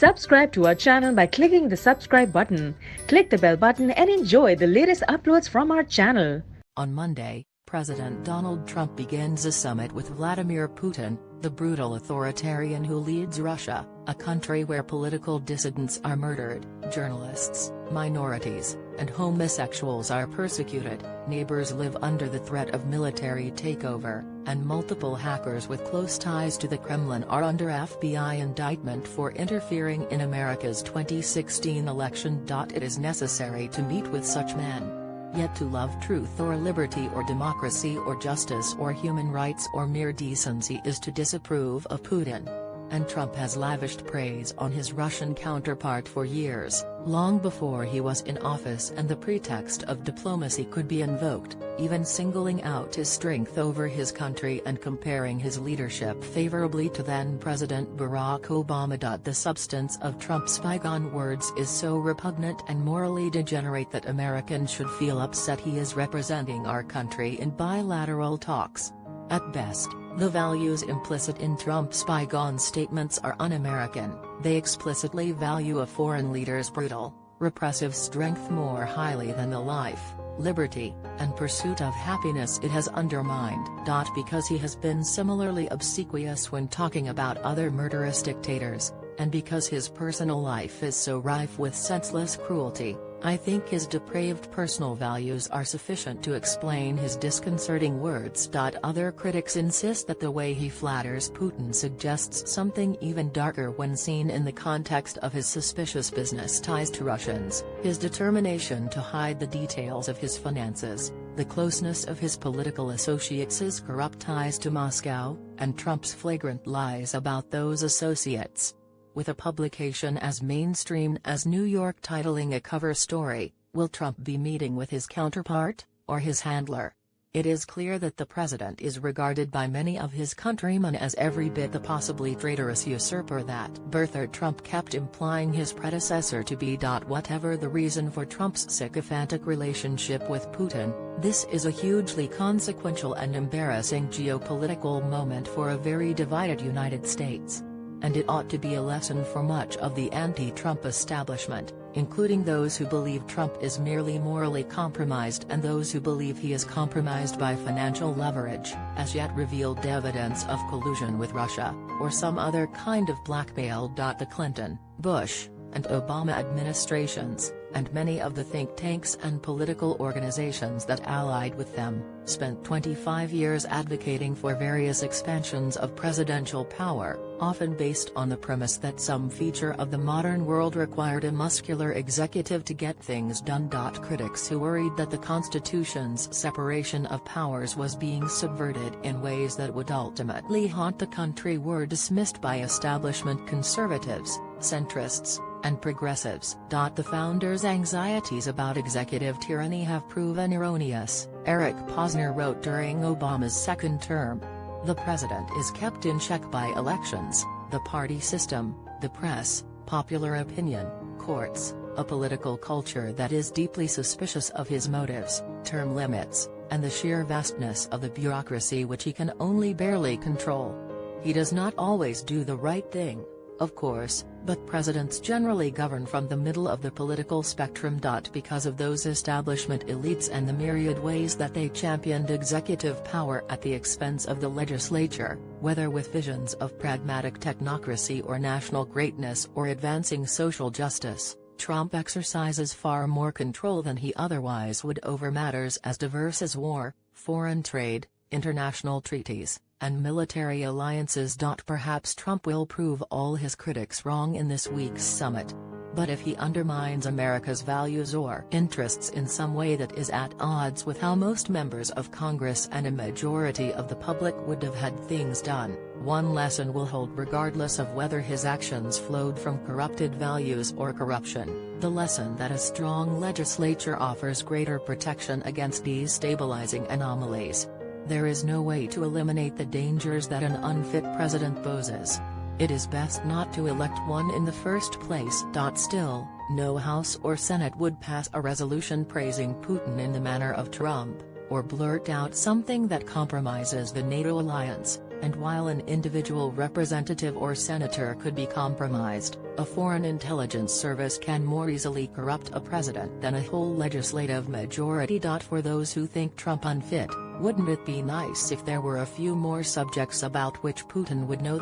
Subscribe to our channel by clicking the subscribe button. Click the bell button and enjoy the latest uploads from our channel. On Monday, President Donald Trump begins a summit with Vladimir Putin, the brutal authoritarian who leads Russia, a country where political dissidents are murdered, journalists, minorities, and homosexuals are persecuted, neighbors live under the threat of military takeover, and multiple hackers with close ties to the Kremlin are under FBI indictment for interfering in America's 2016 election. It is necessary to meet with such men. Yet to love truth or liberty or democracy or justice or human rights or mere decency is to disapprove of Putin. And Trump has lavished praise on his Russian counterpart for years, long before he was in office and the pretext of diplomacy could be invoked, even singling out his strength over his country and comparing his leadership favorably to then-President Barack Obama. The substance of Trump's spygone words is so repugnant and morally degenerate that Americans should feel upset he is representing our country in bilateral talks. At best, the values implicit in Trump's spygone statements are un-American. They explicitly value a foreign leader's brutal, repressive strength more highly than the life, liberty, and pursuit of happiness it has undermined. Because he has been similarly obsequious when talking about other murderous dictators, and because his personal life is so rife with senseless cruelty, I think his depraved personal values are sufficient to explain his disconcerting words. Other critics insist that the way he flatters Putin suggests something even darker when seen in the context of his suspicious business ties to Russians, his determination to hide the details of his finances, the closeness of his political associates, his corrupt ties to Moscow, and Trump's flagrant lies about those associates. With a publication as mainstream as New York titling a cover story, "Will Trump be meeting with his counterpart, or his handler?" It is clear that the president is regarded by many of his countrymen as every bit the possibly traitorous usurper that birther Trump kept implying his predecessor to be. Whatever the reason for Trump's sycophantic relationship with Putin, this is a hugely consequential and embarrassing geopolitical moment for a very divided United States. And it ought to be a lesson for much of the anti-Trump establishment, including those who believe Trump is merely morally compromised and those who believe he is compromised by financial leverage, as yet revealed evidence of collusion with Russia, or some other kind of blackmail. The Clinton, Bush, and Obama administrations, and many of the think tanks and political organizations that allied with them, spent 25 years advocating for various expansions of presidential power, often based on the premise that some feature of the modern world required a muscular executive to get things done. Critics who worried that the Constitution's separation of powers was being subverted in ways that would ultimately haunt the country were dismissed by establishment conservatives, centrists, and progressives. The founders' anxieties about executive tyranny have proven erroneous, Eric Posner wrote during Obama's second term. The president is kept in check by elections, the party system, the press, popular opinion, courts, a political culture that is deeply suspicious of his motives, term limits, and the sheer vastness of the bureaucracy which he can only barely control. He does not always do the right thing, of course, but presidents generally govern from the middle of the political spectrum. Because of those establishment elites and the myriad ways that they championed executive power at the expense of the legislature, whether with visions of pragmatic technocracy or national greatness or advancing social justice, Trump exercises far more control than he otherwise would over matters as diverse as war, foreign trade, international treaties, and military alliances. Perhaps Trump will prove all his critics wrong in this week's summit. But if he undermines America's values or interests in some way that is at odds with how most members of Congress and a majority of the public would have had things done, one lesson will hold regardless of whether his actions flowed from corrupted values or corruption: the lesson that a strong legislature offers greater protection against destabilizing anomalies. There is no way to eliminate the dangers that an unfit president poses. It is best not to elect one in the first place. Still, no House or Senate would pass a resolution praising Putin in the manner of Trump, or blurt out something that compromises the NATO alliance, and while an individual representative or senator could be compromised, a foreign intelligence service can more easily corrupt a president than a whole legislative majority. For those who think Trump unfit, wouldn't it be nice if there were a few more subjects about which Putin would know that